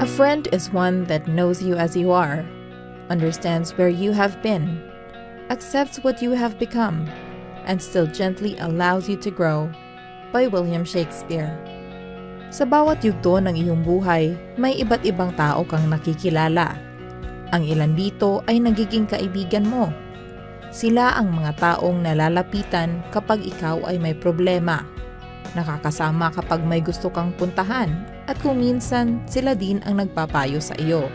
A friend is one that knows you as you are, understands where you have been, accepts what you have become, and still gently allows you to grow. By William Shakespeare. Sa bawat yugto ng iyong buhay, may iba't ibang tao kang nakikilala. Ang ilan dito ay nagiging kaibigan mo. Sila ang mga taong nalalapitan kapag ikaw ay may problema. Nakakasama kapag may gusto kang puntahan at kung minsan sila din ang nagpapayo sa iyo.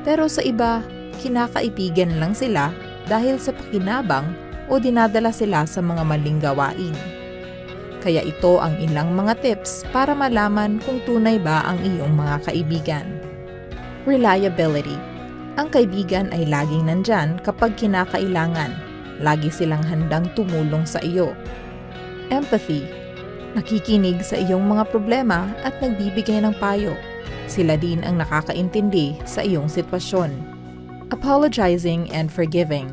Pero sa iba, kinakaibigan lang sila dahil sa pakinabang o dinadala sila sa mga maling gawain. Kaya ito ang ilang mga tips para malaman kung tunay ba ang iyong mga kaibigan. Reliability. Ang kaibigan ay laging nandyan kapag kinakailangan. Lagi silang handang tumulong sa iyo. Empathy. Nakikinig sa iyong mga problema at nagbibigay ng payo. Sila din ang nakakaintindi sa iyong sitwasyon. Apologizing and forgiving.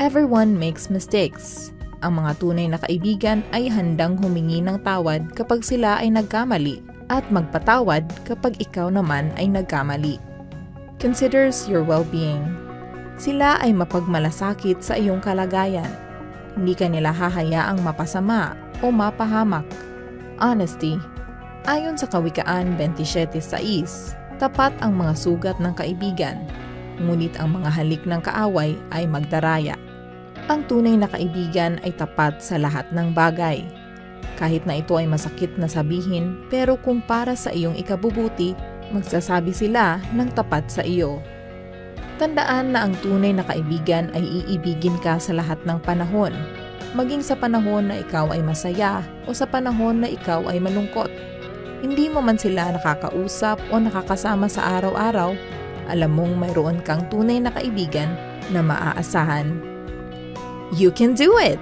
Everyone makes mistakes. Ang mga tunay na kaibigan ay handang humingi ng tawad kapag sila ay nagkamali at magpatawad kapag ikaw naman ay nagkamali. Considers your well-being. Sila ay mapagmalasakit sa iyong kalagayan. Hindi ka nila hahayaang mapasama o mapahamak. Honesty. Ayon sa Kawikaan 27:6, tapat ang mga sugat ng kaibigan, ngunit ang mga halik ng kaaway ay magdaraya. Ang tunay na kaibigan ay tapat sa lahat ng bagay. Kahit na ito ay masakit na sabihin, pero kung para sa iyong ikabubuti, magsasabi sila ng tapat sa iyo. Tandaan na ang tunay na kaibigan ay iibigin ka sa lahat ng panahon, maging sa panahon na ikaw ay masaya o sa panahon na ikaw ay malungkot. Hindi mo man sila nakakausap o nakakasama sa araw-araw, alam mong mayroon kang tunay na kaibigan na maaasahan. You can do it!